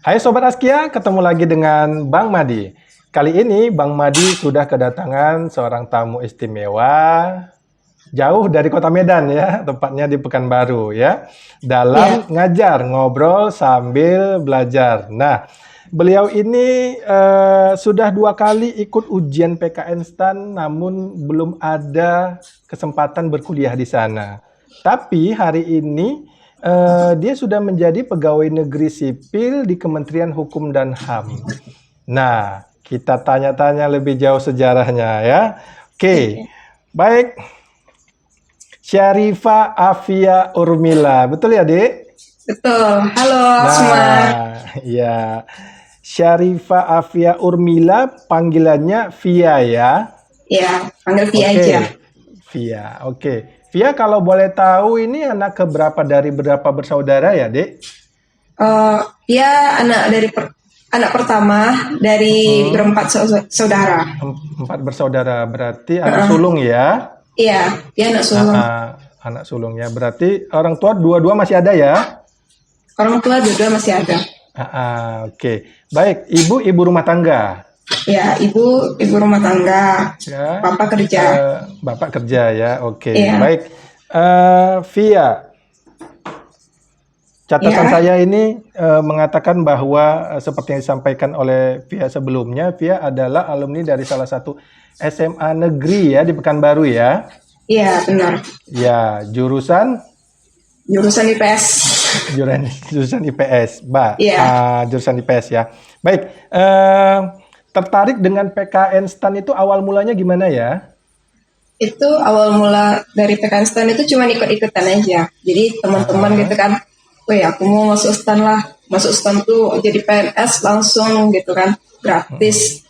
Hai Sobat Askia, ketemu lagi dengan Bang Madi. Kali ini Bang Madi sudah kedatangan seorang tamu istimewa jauh dari kota Medan ya, tepatnya di Pekanbaru ya. Iya, Dalam ngajar, ngobrol sambil belajar. Nah, beliau ini sudah 2 kali ikut ujian PKN STAN namun belum ada kesempatan berkuliah di sana. Tapi hari ini dia sudah menjadi pegawai negeri sipil di Kementerian Hukum dan HAM. Nah, kita tanya-tanya lebih jauh sejarahnya ya. Oke, oke. baik. Syarifah Afia Urmila, betul ya, Dek? Betul. Halo semua. Nah, ya. Syarifah Afia Urmila, panggilannya Via ya. Ya, panggil Via aja. Oke, Via. Oke. Via, kalau boleh tahu ini anak keberapa dari berapa bersaudara ya, Dek? Dia anak pertama dari Hmm, berempat saudara. 4 bersaudara, berarti anak Heeh. sulung ya. Iya, dia anak Ah, sulung. ah, anak sulungnya. Berarti orang tua dua-dua masih ada ya? Orang tua dua masih ada. Oke. Baik, ibu rumah tangga. Ya, ibu rumah tangga. Ya, Papa kerja. Bapak kerja ya. Oke, Iya, baik. Via, catatan ya. saya ini mengatakan bahwa seperti yang disampaikan oleh Via sebelumnya, Via adalah alumni dari salah satu SMA negeri ya di Pekanbaru ya. Iya, benar. Ya, jurusan Jurusan IPS. jurusan IPS, Mbak. Iya. Jurusan IPS ya. Baik, tertarik dengan PKN STAN itu awal mulanya gimana ya? Itu awal mula dari PKN STAN itu cuma ikut-ikutan aja. Jadi teman-teman gitu Ah, kan, wih aku mau masuk STAN lah. Masuk STAN tuh jadi PNS langsung gitu kan, gratis,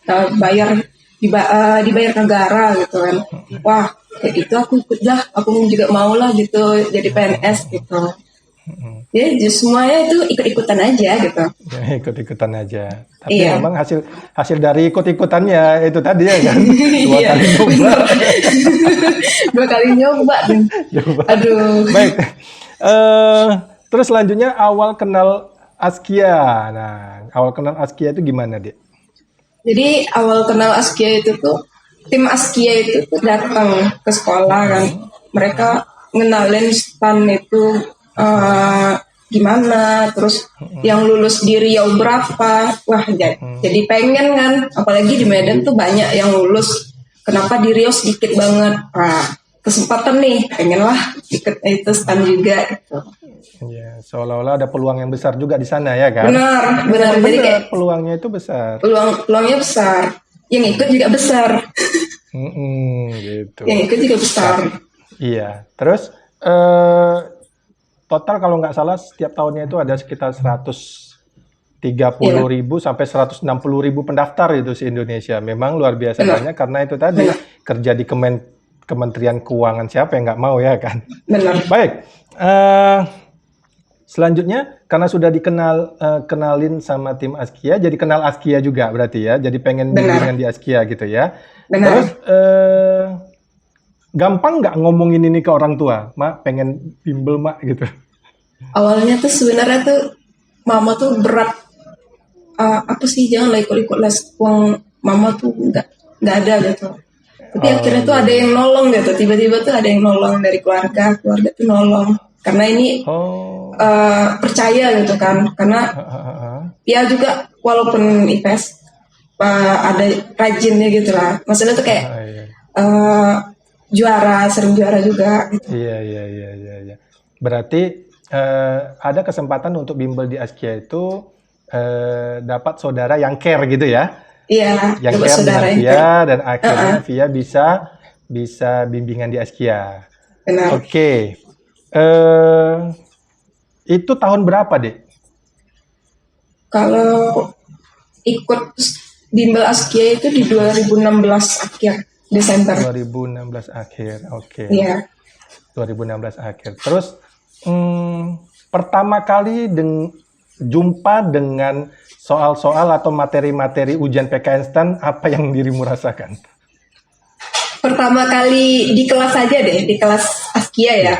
dibayar negara gitu kan. Wah, kayak itu aku ikut lah, aku juga mau lah gitu jadi PNS gitu. Jadi semuanya itu ikut-ikutan aja gitu. ya, ikut-ikutan aja. Tapi Iya, memang hasil hasil dari ikut-ikutannya itu tadi ya kan, dua iya, kali nyoba. bener. 2 kali nyoba nih. Coba. Aduh. Baik. Eh, terus selanjutnya awal kenal Askia. Nah, awal kenal Askia itu gimana, Dek? Jadi awal kenal Askia itu tuh tim Askia itu tuh datang ke sekolah kan. Mm-mm. Mereka ngenalin stan itu eh, gimana, terus yang lulus di Riau berapa. Wah, jadi pengen kan, apalagi di Medan tuh banyak yang lulus. Kenapa di Riau sedikit banget? Wah, kesempatan nih, pengen lah ikut itu stan juga gitu. Ya, seolah-olah ada peluang yang besar juga di sana ya kan? Benar, Tapi benar. memang Jadi kayak benar peluangnya itu besar. peluangnya besar. Yang ikut juga besar. Gitu. Yang ikut juga besar. Nah, iya. Terus eh, total kalau nggak salah setiap tahunnya itu ada sekitar 130 Iya, ribu sampai 160 ribu pendaftar itu di Indonesia. Memang luar biasa benar, banyak karena itu tadi benar, kerja di Kementerian Keuangan, siapa yang nggak mau ya kan? benar. Baik. eh, Selanjutnya karena sudah kenalin sama tim Askia, jadi kenal Askia juga berarti ya. Jadi pengen bimbingan Benar, di Askia gitu ya. Terus benar. gampang nggak ngomongin ini ke orang tua, Mak pengen bimbel Mak gitu. Awalnya tuh sebenarnya tuh mama tuh berat. Apa sih jangan lah ikut-ikut les uang mama tuh nggak ada gitu. Tapi Oh akhirnya tuh iya ada iya. yang nolong gitu. Tiba-tiba tuh ada yang nolong dari keluarga. Keluarga tuh nolong. Karena ini Oh. percaya gitu kan. Karena Ah, ah, ah, ah. ya juga walaupun IPS ada rajinnya gitu lah. Maksudnya tuh kayak Ah, iya. eh, juara, sering juara juga gitu. Iya iya iya iya iya. Berarti ada kesempatan untuk bimbel di Askia itu dapat saudara yang care gitu ya. Iya, Yang dapat care saudara dengan yang kayak, Via dan akhirnya uh-uh, Via bisa bimbingan di Askia. benar. Oke. eh itu tahun berapa, Dek? Kalau ikut bimbel Askia itu di 2016 akhir Desember. 2016 akhir. Oke. Iya, 2016 akhir. Terus pertama kali jumpa dengan soal-soal atau materi-materi ujian PKN STAN, apa yang dirimu rasakan? pertama kali di kelas aja deh, di kelas Askia ya. Iya.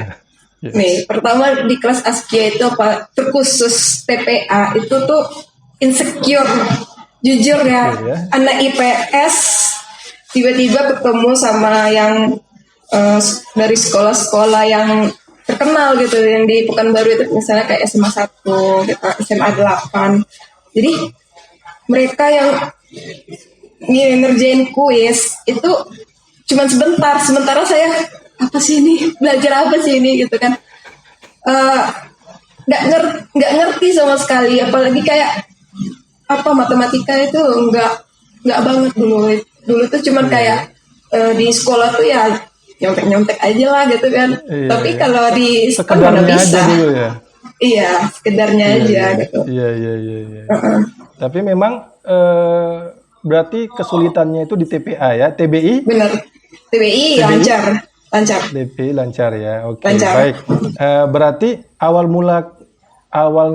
Iya. Nih, pertama di kelas Askia itu apa terkhusus TPA itu tuh insecure. Jujur ya, Insecure ya. anak IPS tiba-tiba ketemu sama yang dari sekolah-sekolah yang terkenal gitu, yang di Pekanbaru itu misalnya kayak SMA 1, gitu, SMA 8. Jadi mereka yang ngerjain kuis itu cuman sebentar, sementara saya apa sih ini, belajar apa sih ini gitu kan. Nggak ngerti sama sekali, apalagi kayak apa matematika itu nggak banget dulu tuh cuman kayak di sekolah tuh ya nyontek aja lah gitu kan. Iya, Tapi iya. kalau di sekolah Sekedarnya mana aja bisa. dulu ya. Iya, sekedarnya Iya, aja iya. gitu. Iya. Tapi memang berarti kesulitannya itu di TPA ya, TBI? Bener. TBI lancar. TBI lancar ya. Oke, Lancar. baik. Berarti awal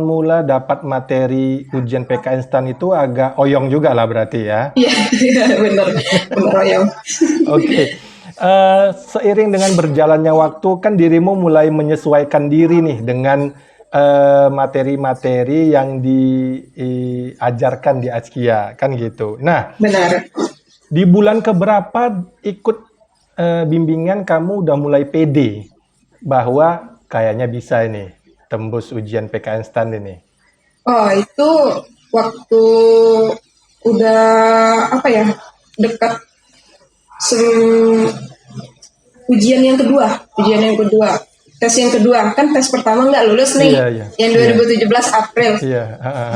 mula dapat materi ujian PK instan itu agak oyong juga lah berarti ya. Iya, bener Oyong. Oke. Seiring dengan berjalannya waktu kan dirimu mulai menyesuaikan diri nih dengan materi-materi yang diajarkan di Askia kan gitu. Nah, Benar. di bulan keberapa ikut bimbingan kamu udah mulai pede bahwa kayaknya bisa ini tembus ujian PK instan ini? Oh, itu waktu udah apa ya, dekat ujian yang kedua, tes yang kedua. Kan tes pertama nggak lulus nih, Iya. yang 2017 April. Iya.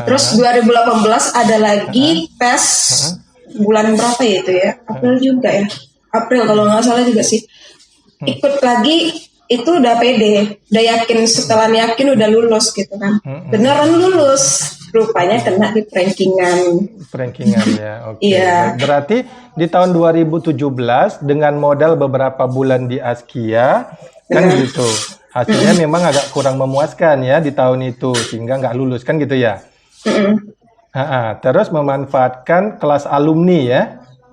Terus 2018 ada lagi tes bulan berapa ya itu ya? April juga ya. April kalau nggak salah juga sih. Ikut lagi itu udah pede, udah yakin, setelah yakin udah lulus gitu kan. Beneran lulus, rupanya kena di rankingan. Rankingan ya, oke. Iya. Berarti di tahun 2017 dengan modal beberapa bulan di Askia kan gitu. Hasilnya memang agak kurang memuaskan ya di tahun itu sehingga nggak lulus kan gitu ya. Terus memanfaatkan kelas alumni ya.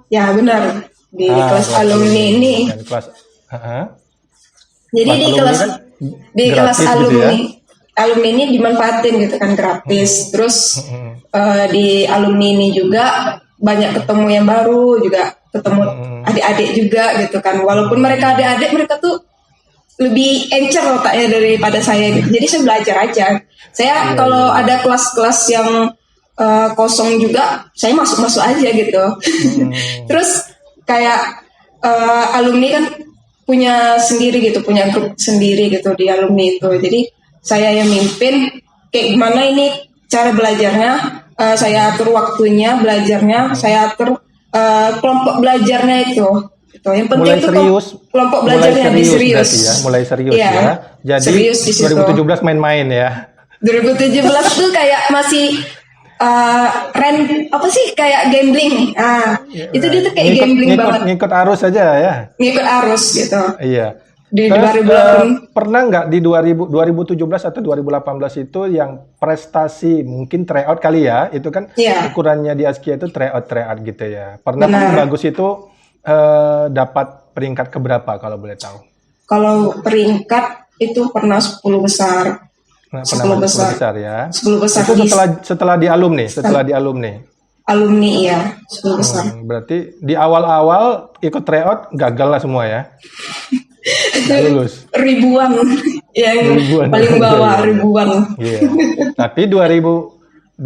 Ya benar, di kelas alumni ini. Dan kelas, Jadi kelas di alumni kelas kan kelas gratis gitu alumni, ya? alumni ini dimanfaatin gitu kan, gratis. Terus di alumni ini juga banyak ketemu yang baru, juga ketemu adik-adik juga gitu kan. Walaupun mereka adik-adik, mereka tuh lebih encer otaknya daripada saya gitu. Jadi saya belajar aja. Saya kalau ada kelas-kelas yang kosong juga, saya masuk aja gitu. Terus kayak alumni kan punya sendiri gitu, punya grup sendiri gitu di alumni itu. Jadi saya yang mimpin kayak gimana ini cara belajarnya, saya atur waktunya belajarnya, saya atur kelompok belajarnya itu. Gitu. Yang penting mulai itu serius, kelompok belajarnya serius. Ya, mulai serius Iya, ya. Jadi serius di situ. 2017 main-main ya. 2017 tuh kayak masih apa sih, kayak gambling. Itu dia tuh kayak gambling banget. Ngikut arus aja ya. Ngikut arus gitu. Iya. Di Terus, 2018 pernah nggak di 2017 atau 2018 itu yang prestasi mungkin tryout kali ya, itu kan ukurannya di Askia itu tryout gitu ya. Pernah paling bagus itu dapat peringkat keberapa kalau boleh tahu? Kalau peringkat itu pernah 10 besar. Nah, 10 besar ya. 10 besar. Itu setelah di alumni. Alumni iya, 10 besar. Berarti di awal-awal ikut tryout gagal lah semua ya. Nggak lulus. Ribuan yang paling bawah, ribuan. Iya. Tapi 2017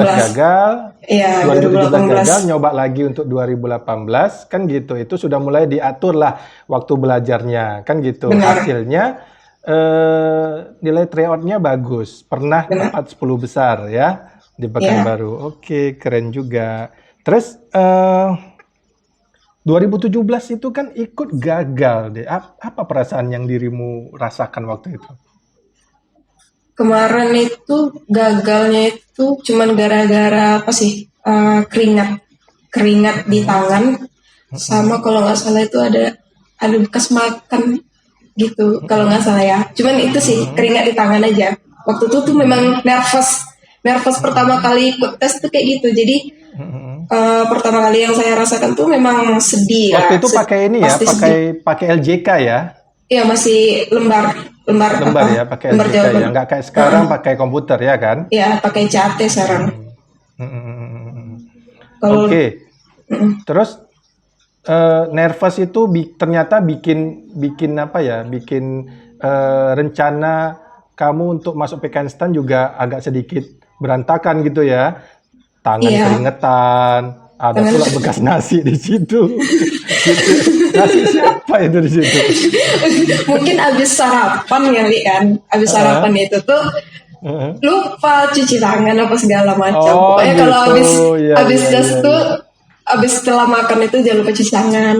gagal. Iya, 2017 gagal, nyoba lagi untuk 2018 kan gitu. Itu sudah mulai diatur lah waktu belajarnya kan gitu. Benar. Hasilnya nilai tryout-nya bagus. Pernah dapat 10 besar ya di Pekanbaru. Oke, keren juga. Terus 2017 itu kan ikut gagal deh. Apa perasaan yang dirimu rasakan waktu itu? Kemarin itu gagalnya itu cuman gara-gara apa sih? Keringat di tangan, sama kalau nggak salah itu ada bekas makan gitu kalau nggak salah ya. Cuman itu sih keringat di tangan aja. Waktu itu tuh memang nervous pertama kali ikut tes tuh kayak gitu. Jadi pertama kali yang saya rasakan tuh memang sedih. Waktu itu pakai ini ya, pakai LJK ya? Iya, masih lembar ya, pakai LJK ya. Nggak kayak sekarang pakai komputer ya kan? Iya, pakai CAT sekarang. Mm-mm. Kalau Oke. Terus nervous itu ternyata bikin apa ya? Bikin rencana kamu untuk masuk PKN juga agak sedikit berantakan gitu ya. Tangan iya, keringetan, ada tangan pula bekas nasi di situ. Gitu. Nasi siapa itu di situ? mungkin abis sarapan kali kan, abis Heeh, sarapan itu tuh heeh. lupa cuci tangan apa segala macam. Oh Pokoknya kalau gitu, ya abis ya das ya tuh, ya. abis setelah makan itu jangan lupa cuci tangan.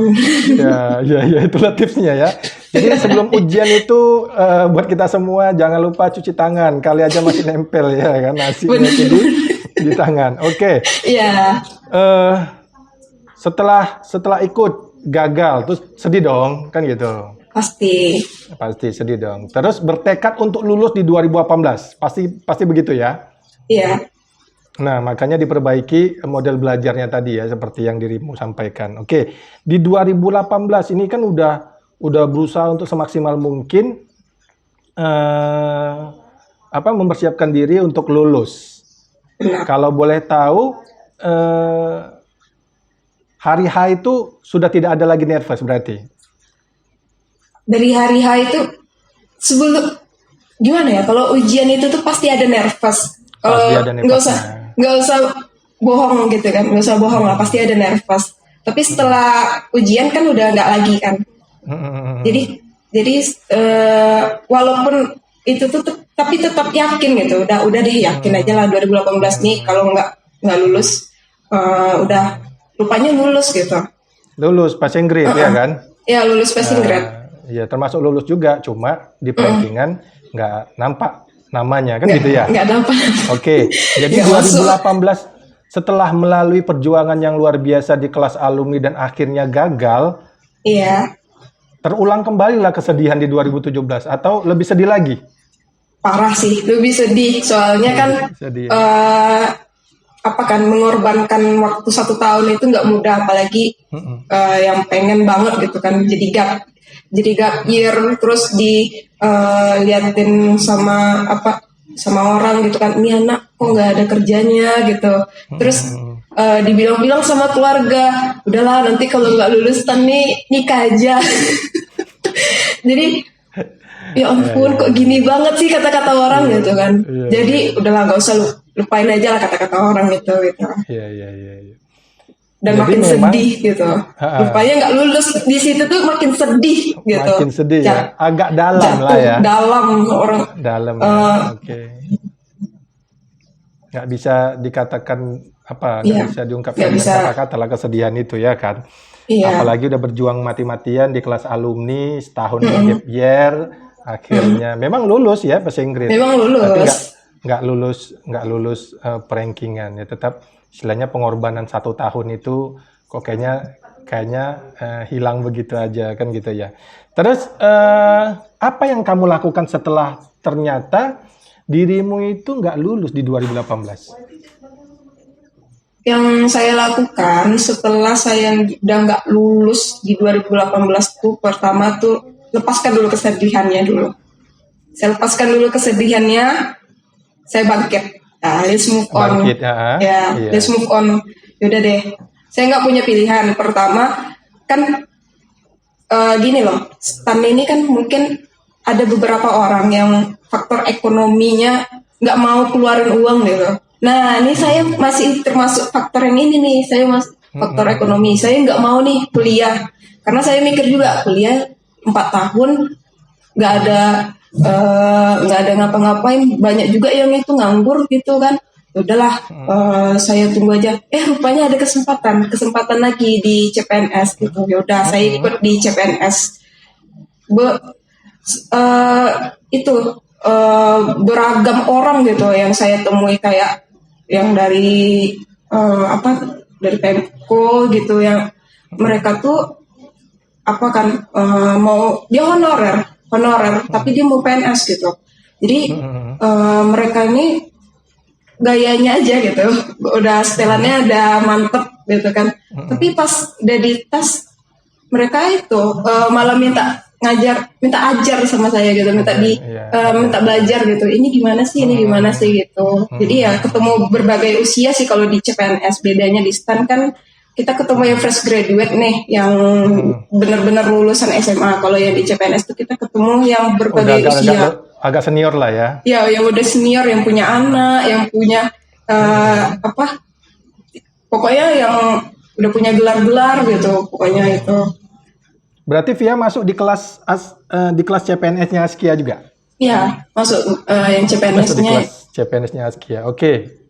Ya, ya, ya, itulah tipsnya ya. Jadi sebelum ujian itu buat kita semua jangan lupa cuci tangan. Kali aja masih nempel ya kan nasinya itu Bener. di tangan. Oke. Iya, eh setelah ikut gagal terus sedih dong kan gitu. pasti. Pasti sedih dong. Terus bertekad untuk lulus di 2018. Pasti pasti begitu ya. Iya, Nah, makanya diperbaiki model belajarnya tadi ya, seperti yang dirimu sampaikan. Oke, di 2018 ini kan udah berusaha untuk semaksimal mungkin eh, mempersiapkan diri untuk lulus. benar. Kalau boleh tahu, eh, hari H itu sudah tidak ada lagi nervous berarti. Dari hari H itu sebelum gimana ya? Kalau ujian itu tuh pasti ada nervous. Pasti Kalau ada nervousnya. nggak usah bohong gitu kan, nggak usah bohong lah, pasti ada nervous. Tapi setelah ujian kan udah nggak lagi kan. Jadi Hmm, jadi walaupun itu tuh tapi tetap yakin gitu. Udah deh yakin aja lah 2018 nih kalau nggak lulus udah rupanya lulus gitu. lulus passing grade ya Uh-uh. kan? Ya lulus passing grade. Ya termasuk lulus juga, cuma di rankingan nggak nampak namanya kan gitu ya. Nggak dapat. Oke, jadi Nggak masuk. 2018 setelah melalui perjuangan yang luar biasa di kelas alumni dan akhirnya gagal, Iya, terulang kembali lah kesedihan di 2017 atau lebih sedih lagi? parah sih, lebih sedih. Soalnya kan Sedih. apa kan mengorbankan waktu 1 tahun itu nggak mudah, apalagi yang pengen banget gitu kan. Jadi gap year terus liatin sama orang gitu kan. Ini anak kok nggak ada kerjanya gitu. Terus dibilang-bilang sama keluarga, udahlah nanti kalau nggak lulus nih nikah aja. Jadi ya ampun kok gini banget sih kata-kata orang gitu kan. Iya, Jadi udahlah nggak usah lupain aja lah kata-kata orang gitu. iya, iya, iya, iya. Dan Jadi makin memang sedih gitu. Rupanya nggak lulus di situ tuh makin sedih gitu. makin sedih ya, agak dalam Jatuh lah ya. dalam orang. Dalam ya. Oke. Nggak bisa dikatakan nggak Iya, bisa diungkapkan nggak dengan bisa. kata-kata lah kesedihan itu ya kan. Iya, Apalagi udah berjuang mati-matian di kelas alumni, setahun gap year, akhirnya memang lulus ya passing grade. memang Tapi lulus. nggak lulus perankingan ya, tetap istilahnya pengorbanan 1 tahun itu kok kayaknya hilang begitu aja kan gitu ya. Terus apa yang kamu lakukan setelah ternyata dirimu itu nggak lulus di 2018? Yang saya lakukan setelah saya udah nggak lulus di 2018 tuh pertama tuh lepaskan dulu kesedihannya dulu. Saya lepaskan dulu kesedihannya, saya bangkit. Nah, let's move on. Bangkit ya. Ya, Iya. let's move on. Yaudah deh. Saya nggak punya pilihan. Pertama kan gini loh, STAN ini kan mungkin ada beberapa orang yang faktor ekonominya nggak mau keluarin uang gitu. Nah, ini saya masih termasuk faktor yang ini nih. Saya faktor ekonomi. Saya nggak mau nih kuliah karena saya mikir juga kuliah 4 tahun nggak ada ngapa-ngapain. Banyak juga yang itu nganggur gitu kan. Udahlah, saya tunggu aja. Rupanya ada kesempatan lagi di CPNS gitu. Yaudah, saya ikut di CPNS. Itu beragam orang gitu yang saya temui, kayak yang dari dari Pemko gitu, yang mereka tuh mau dia honorer tapi dia mau PNS gitu. Jadi mereka ini gayanya aja gitu, udah setelannya ada mantep gitu kan. Tapi pas udah di tas mereka itu malah minta minta ajar sama saya gitu, minta belajar gitu. Ini gimana sih, gitu. Jadi ya ketemu berbagai usia sih kalau di CPNS. Bedanya di STAN kan kita ketemu yang fresh graduate nih, yang benar-benar lulusan SMA. Kalau yang di CPNS tuh kita ketemu yang berbagai usia. Agak senior lah ya. Ya, yang udah senior, yang punya anak, yang punya pokoknya yang udah punya gelar-gelar gitu, pokoknya itu. Berarti Via masuk di kelas CPNS-nya Askia juga? Iya, masuk yang CPNS-nya. Masuk di kelas CPNS-nya Askia. Oke.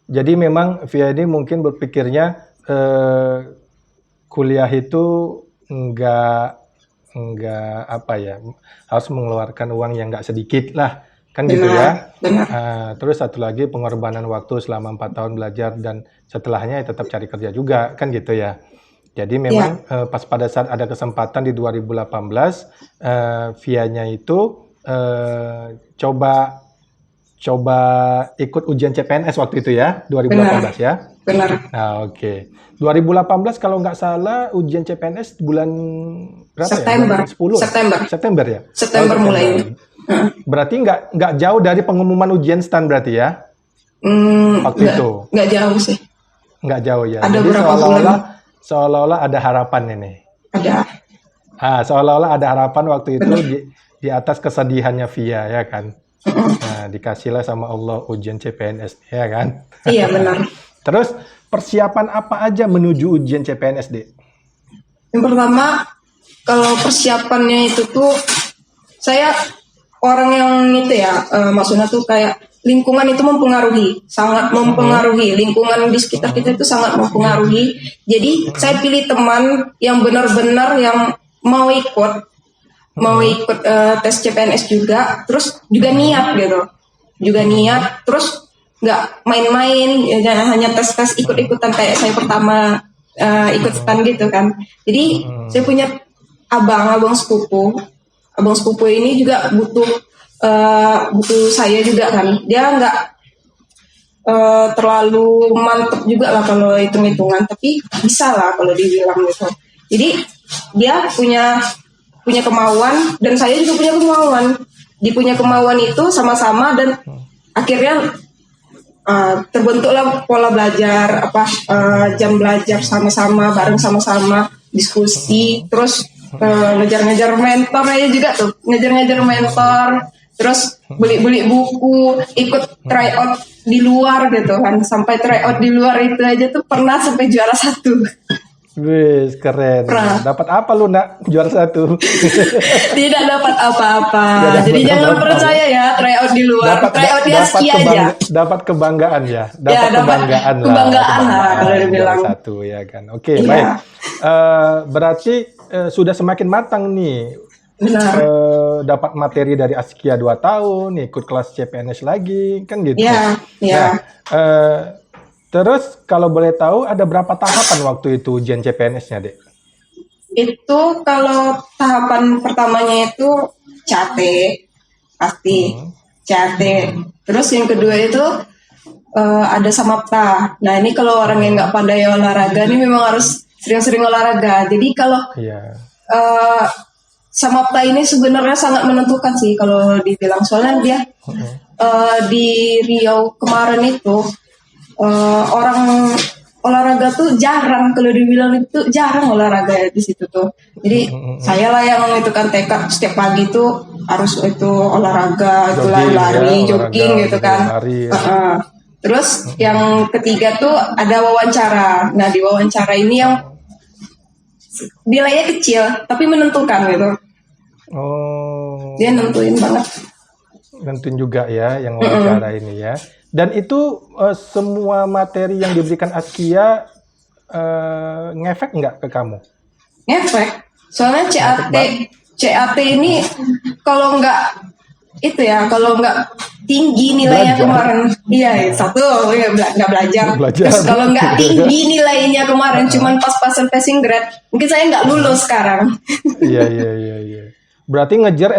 Jadi memang Via ini mungkin berpikirnya kuliah itu enggak apa ya, harus mengeluarkan uang yang enggak sedikit lah. Kan gitu ya. Benar. Terus satu lagi pengorbanan waktu selama 4 tahun belajar dan setelahnya ya tetap cari kerja juga, kan gitu ya. Jadi memang pas pada saat ada kesempatan di 2018, Vianya itu coba ikut ujian CPNS waktu itu ya, 2018 ya. Benar. Nah, oke. 2018 kalau nggak salah ujian CPNS bulan berapa September. ya? 10. September ya? September mulai. Berarti nggak jauh dari pengumuman ujian STAN berarti ya? Waktu itu? Nggak jauh sih. Nggak jauh ya? Ada Jadi berapa bulan? seolah-olah ada harapan ini. Ada. Seolah-olah ada harapan waktu itu di atas kesedihannya Via ya kan? Nah, dikasihlah sama Allah ujian CPNS ya kan? Iya benar. Terus persiapan apa aja menuju ujian CPNS, Dek? Yang pertama, kalau persiapannya itu tuh saya orang yang itu ya, maksudnya tuh kayak lingkungan itu sangat mempengaruhi. Lingkungan di sekitar kita itu sangat mempengaruhi. Jadi saya pilih teman yang benar-benar yang mau ikut tes CPNS juga, terus juga niat gitu, terus nggak main-main, hanya tes ikut-ikutan kayak saya pertama ikut STAN gitu kan. Jadi saya punya abang sepupu ini juga butuh saya juga kan. Dia nggak terlalu mantep juga lah kalau hitung-hitungan, tapi bisa lah kalau dibilang gitu. Jadi dia punya kemauan dan saya juga punya kemauan. Punya kemauan itu sama-sama dan akhirnya terbentuklah pola belajar, jam belajar sama-sama, bareng sama-sama, diskusi, terus ngejar-ngejar mentor aja juga tuh, ngejar-ngejar mentor, terus beli buku, ikut tryout di luar gitu kan, sampai tryout di luar itu aja tuh pernah sampai juara 1. Wih, keren. Dapat apa lu, Nak? Juara 1? Tidak dapat apa-apa. Jadi jangan percaya ya tryout di luar. Tryout di Askia aja. Dapat kebanggaan ya. Dapat kebanggaan lah kalau dibilang. Juara 1 ya kan. Oke, baik. Berarti sudah semakin matang nih. Benar. Dapat materi dari Askia 2 tahun, ikut kelas CPNS lagi, kan gitu. Iya. Nah, terus kalau boleh tahu ada berapa tahapan waktu itu ujian CPNS-nya, Dek? Itu kalau tahapan pertamanya itu CAT, pasti CAT. Terus yang kedua itu ada Samapta. Nah ini kalau orang yang nggak pandai olahraga ini memang harus sering-sering olahraga. Jadi kalau Samapta ini sebenarnya sangat menentukan sih kalau dibilang, soalnya dia di Riau kemarin itu orang olahraga tuh jarang, kalau dibilang itu jarang olahraga di situ tuh. Jadi saya lah yang menentukan tekad setiap pagi tuh harus itu olahraga, itu lari, jogging gitu kan. Terus yang ketiga tuh ada wawancara. Nah di wawancara ini yang nilainya kecil tapi menentukan gitu. Dia nentuin banget. Nentuin juga ya yang wawancara ini ya. Dan itu semua materi yang diberikan Askia ngefek nggak ke kamu? Ngefek. Soalnya CAT ini kalau nggak itu ya, kalau nggak tinggi nilainya kemarin, satu nggak belajar. Terus kalau nggak tinggi nilainya kemarin, cuman pas-pasan passing grade, mungkin saya nggak lulus sekarang. Iya. Berarti ngejar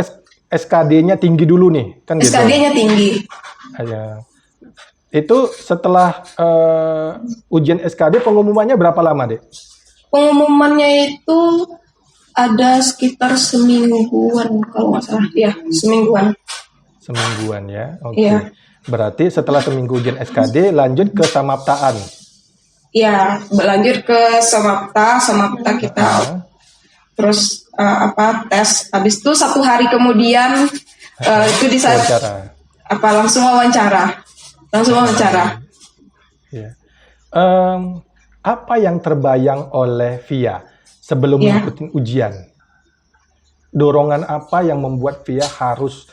SKD-nya tinggi dulu nih, kan gitu? SKD-nya tinggi. Itu setelah ujian SKD pengumumannya berapa lama, Dek? Pengumumannya itu ada sekitar semingguan kalau nggak salah. Ya, semingguan. Semingguan ya. Oke. Iya. Berarti setelah seminggu ujian SKD lanjut ke samaptaan. Ya, berlanjut ke Samapta kita Ah, terus tes. Habis itu 1 hari kemudian itu di saat wawancara. langsung wawancara. Langsung wawancara. Ya. Apa yang terbayang oleh Via sebelum Ya. mengikuti ujian? Dorongan apa yang membuat Via harus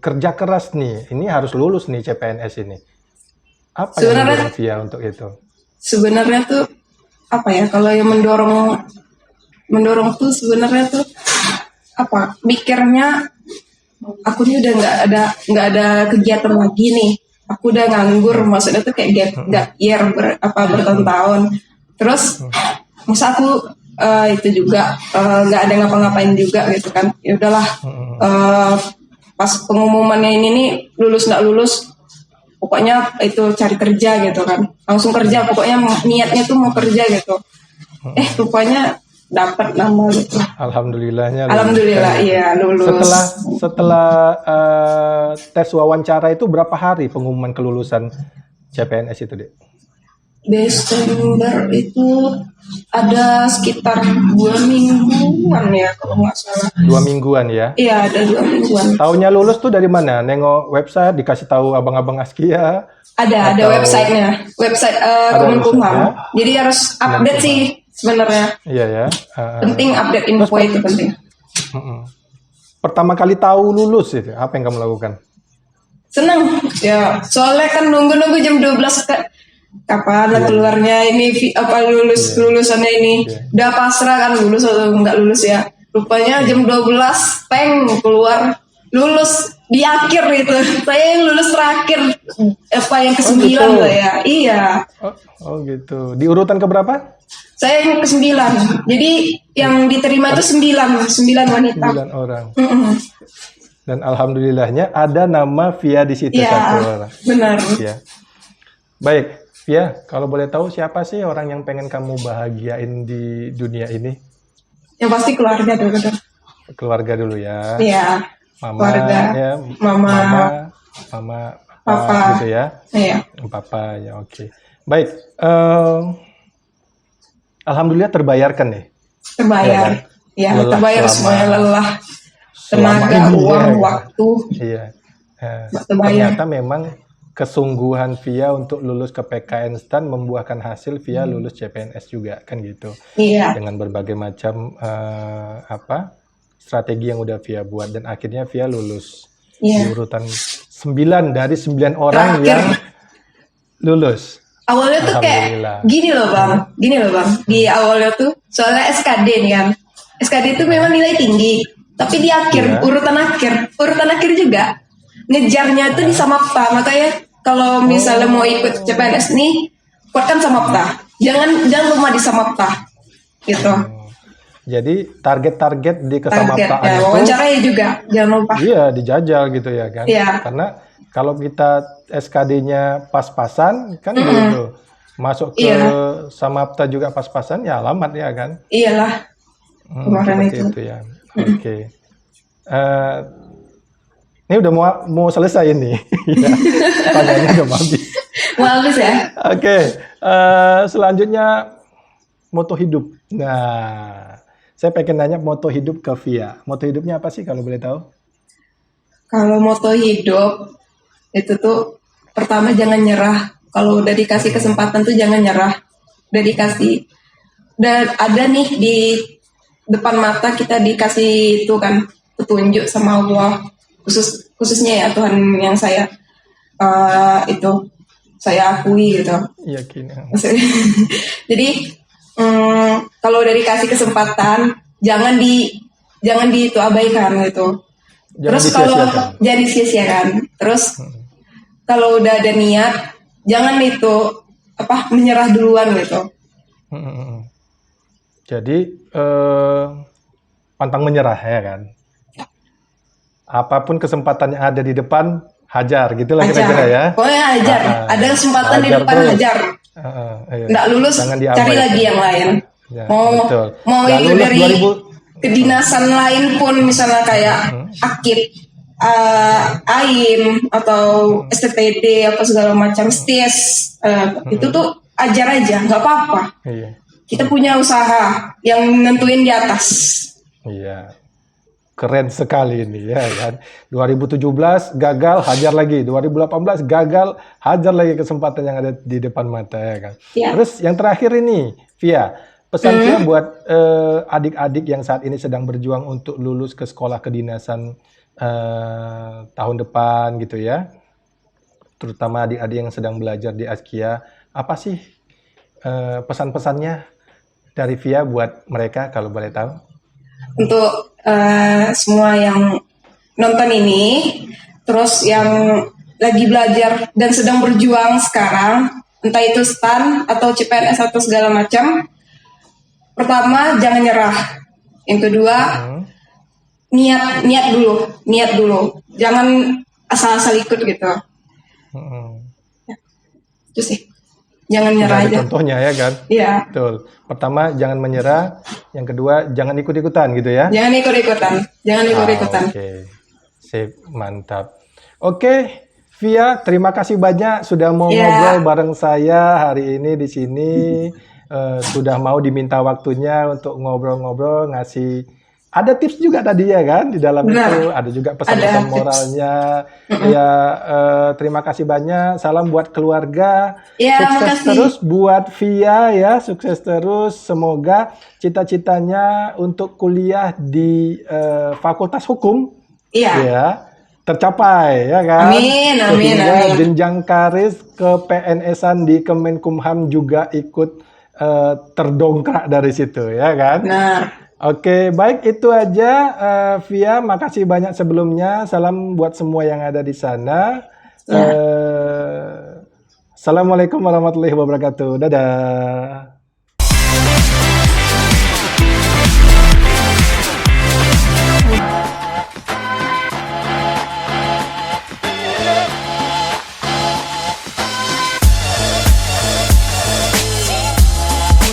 kerja keras nih? Ini harus lulus nih CPNS ini. Apa yang Sebenarnya mendorong Via untuk itu? sebenarnya tuh apa ya, kalau yang mendorong tuh sebenarnya tuh mikirnya aku nih udah nggak ada kegiatan lagi nih, aku udah nganggur, maksudnya tuh kayak gap year bertahun-tahun, terus masa aku itu juga nggak ada ngapa-ngapain juga gitu kan. Ya udahlah, pas pengumumannya ini nih lulus nggak lulus, pokoknya itu cari kerja gitu kan, langsung kerja, pokoknya niatnya tuh mau kerja gitu. Rupanya dapat nama gitu. Alhamdulillahnya lulus. Alhamdulillah, iya lulus. Setelah tes wawancara itu berapa hari pengumuman kelulusan CPNS itu, Dek? Desember itu ada sekitar 2 mingguan ya kalau nggak salah. 2 mingguan ya. Iya, ada 2 mingguan. Taunya lulus tuh dari mana? Nengok website, dikasih tahu abang-abang Askia? Ada Atau- websitenya, website Ada Kemenkumham. websitenya? Jadi harus update sih sebenarnya. Iya ya. Penting update info itu penting. Pertama kali tahu lulus itu, apa yang kamu lakukan? Seneng ya, soalnya kan nunggu jam 12 kapan lah keluarnya ini lulusannya ini. Udah pasrah kan lulus atau nggak lulus ya. Rupanya jam 12 keluar lulus di akhir itu. Saya yang lulus terakhir, yang ke-9 gitu. lah ya. Iya. Oh gitu. Di urutan keberapa? Saya yang ke-9. Jadi yang diterima itu 9 wanita. 9 orang. Dan alhamdulillahnya ada nama Via di situ, Iya, satu orang. benar. Ya. Baik, Via, kalau boleh tahu siapa sih orang yang pengen kamu bahagiain di dunia ini? Yang pasti keluarga dulu. Keluarga dulu ya. Iya. Mama, Keluarga. ya. Mama. Papa, gitu ya. Iya. Papa, ya oke. Baik, alhamdulillah terbayarkan nih. Terbayar. Ya, Lelah terbayar selama- semuanya, lelah. selama Tenaga, ini, uang, ya. waktu. Iya. Terbayar. Ternyata memang kesungguhan Via untuk lulus ke PKN STAN membuahkan hasil. Via lulus CPNS juga kan gitu. Iya. Dengan berbagai macam strategi yang udah Via buat dan akhirnya Via lulus di Iya. urutan 9 dari 9 orang Terakhir. yang lulus. Awalnya tuh kayak Alhamdulillah. gini loh bang, di awalnya tuh soalnya SKD nih kan, SKD itu memang nilai tinggi, tapi di akhir, Iya. urutan akhir juga ngejarnya tuh di Samapta, makanya kalau misalnya mau ikut CPNS nih, kuatkan Samapta, jangan lupa di Samapta, gitu. Jadi target-target di Target kesamaptaan ya, itu wawancaranya juga, jangan lupa. iya dijajal gitu ya kan. Iya. Karena kalau kita SKD-nya pas-pasan kan gitu. Masuk ke Iya. Samapta juga pas-pasan ya alamat ya kan. Iyalah, kemarin Seperti itu. itu ya. Oke. Ini udah mau selesai ini. Ya, pertanyaannya udah mau habis. Mau habis ya? Oke, selanjutnya moto hidup. Nah, saya pengen nanya moto hidup ke Via. Moto hidupnya apa sih kalau boleh tahu? Kalau moto hidup itu tuh pertama jangan nyerah. Kalau udah dikasih kesempatan tuh jangan nyerah. Udah dikasih, udah ada nih di depan mata kita dikasih itu kan petunjuk sama Allah. Khususnya ya Tuhan yang saya itu saya akui gitu. Yakin. Jadi kalau udah dikasih kesempatan jangan itu abaikan gitu. Jangan Terus kalau disia-siakan. jangan disia-siakan. Terus kalau udah ada niat, jangan itu menyerah duluan gitu. Jadi pantang menyerah ya kan. Apapun kesempatan yang ada di depan, hajar gitulah kira-kira ya. Pokoknya hajar. Ada kesempatan di Hajar depan terus. hajar. Iya. Nggak lulus, Jangan cari diabaikan. lagi yang lain. Ya, mau betul. mau Nggak itu lulus dari kedinasan lain pun misalnya kayak akip, AIM atau STTD apa segala macam STIS, itu tuh ajar aja, nggak apa-apa. Iya. Kita punya usaha yang nentuin di atas. Iya. Keren sekali ini ya kan. 2017 gagal, hajar lagi. 2018 gagal, hajar lagi kesempatan yang ada di depan mata ya kan. Ya. Terus yang terakhir ini, Via, pesan Via buat adik-adik yang saat ini sedang berjuang untuk lulus ke sekolah kedinasan tahun depan gitu ya. Terutama adik-adik yang sedang belajar di Askia, apa sih pesan-pesannya dari Via buat mereka kalau boleh tahu? Untuk semua yang nonton ini, terus yang lagi belajar dan sedang berjuang sekarang, entah itu STAN atau CPNS atau segala macam, pertama jangan nyerah. Yang kedua, niat dulu, jangan asal-asal ikut gitu. Itu sih. Jangan nyerah aja. Contohnya ya kan? Iya. Betul. Pertama, jangan menyerah. Yang kedua, jangan ikut-ikutan gitu ya? Jangan ikut-ikutan. Oke. Sip, mantap. Oke, Via, terima kasih banyak sudah mau ngobrol bareng saya hari ini di sini. Sudah mau diminta waktunya untuk ngobrol-ngobrol, ngasih. Ada tips juga tadi ya kan di dalam itu, ada juga pesan-pesan moralnya. Ya, terima kasih banyak. Salam buat keluarga. Ya, sukses makasih. terus buat Via ya, sukses terus. Semoga cita-citanya untuk kuliah di Fakultas Hukum ya tercapai ya kan. Amin. Sehingga jenjang karir ke PNS-an di Kemenkumham juga ikut terdongkrak dari situ ya kan. Nah. Oke, baik itu aja Via, makasih banyak sebelumnya. Salam buat semua yang ada di sana. Assalamualaikum warahmatullahi wabarakatuh. Dadah.